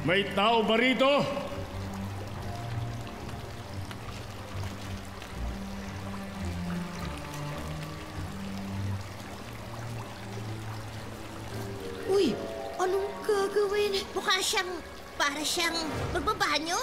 May tao ba rito? Uy, anong gagawin? Para siyang magbabanyo.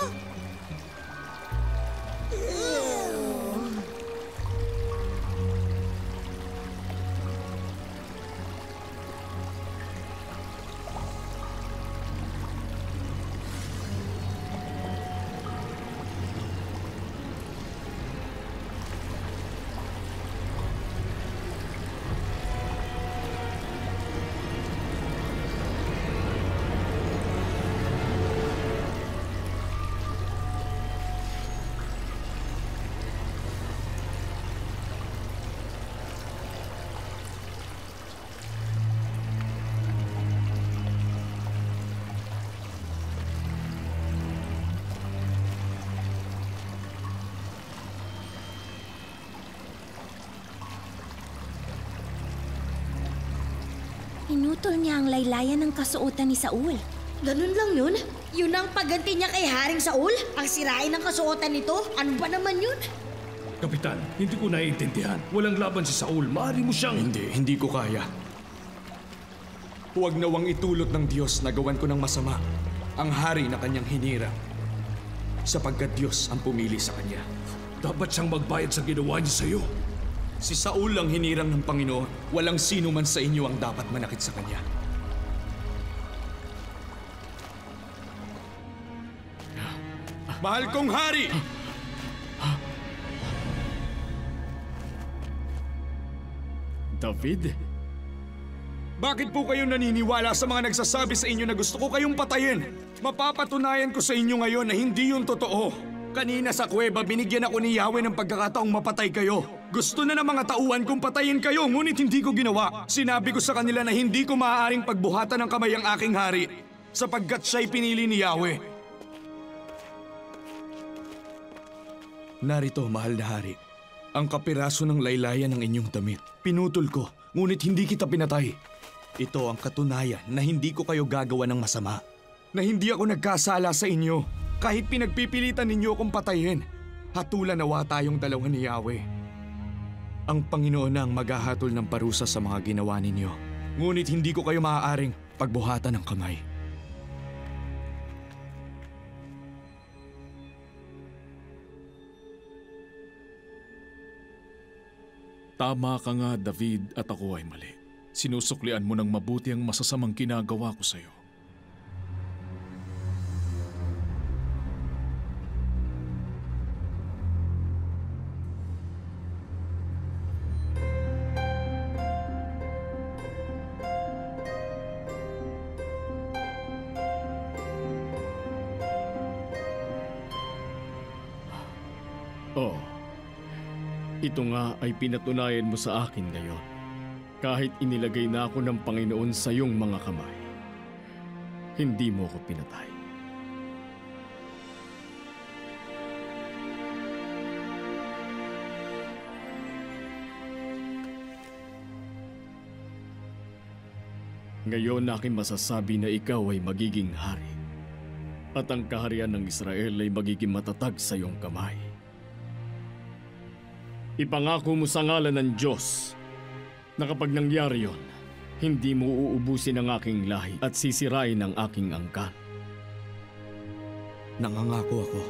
Pinutol niya ang laylayan ng kasuotan ni Saul. Ganun lang yun? Yun ang pagganti niya kay Haring Saul? Ang sirain ng kasuotan nito? Ano ba naman yun? Kapitan, hindi ko naiintindihan. Walang laban si Saul. Maaari mo siyang... Hindi ko kaya. Huwag nawang itulot ng Diyos na gawan ko ng masama ang hari na kanyang hinirang, sapagkat Diyos ang pumili sa kanya. Dapat siyang magbayad sa ginawa niya sa iyo. Si Saul ang hinirang ng Panginoon. Walang sino man sa inyo ang dapat manakit sa kanya. Mahal kong hari! David? Bakit po kayo naniniwala sa mga nagsasabi sa inyo na gusto ko kayong patayin? Mapapatunayan ko sa inyo ngayon na hindi yun totoo. Kanina sa kuweba, binigyan ako ni Yahweh ng pagkakataong mapatay kayo. Gusto na ng mga tauhan kong patayin kayo, ngunit hindi ko ginawa. Sinabi ko sa kanila na hindi ko maaaring pagbuhatan ng kamay ang aking hari, sapagkat siya'y pinili ni Yahweh. Narito, mahal na hari, ang kapiraso ng laylayan ng inyong damit. Pinutol ko, ngunit hindi kita pinatay. Ito ang katunayan na hindi ko kayo gagawa ng masama. Na hindi ako nagkasala sa inyo. Kahit pinagpipilitan ninyo akong patayin, hatulan nawa tayong dalawa ni Yahweh. Ang Panginoon na ang maghahatol ng parusa sa mga ginawa ninyo. Ngunit hindi ko kayo maaaring pagbuhatan ng kamay. Tama ka nga, David, at ako ay mali. Sinusuklian mo ng mabuti ang masasamang ginagawa ko sa'yo. Oh, ito nga ay pinatunayan mo sa akin ngayon. Kahit inilagay na ako ng Panginoon sa iyong mga kamay, hindi mo ako pinatay. Ngayon aking masasabi na ikaw ay magiging hari, at ang kaharian ng Israel ay magiging matatag sa iyong kamay. Ipangako mo sa ngalan ng Diyos na kapag nangyari yon, hindi mo uubusin ang aking lahi at sisirain ang aking angkan. Nangangako ako.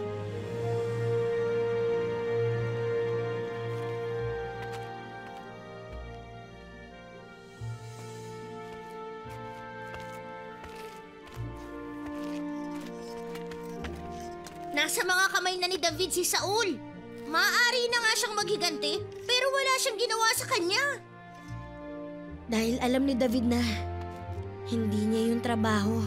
Nasa mga kamay na ni David si Saul. Maaari na nga siyang maghiganti, pero wala siyang ginawa sa kanya. Dahil alam ni David na hindi niya yung trabaho.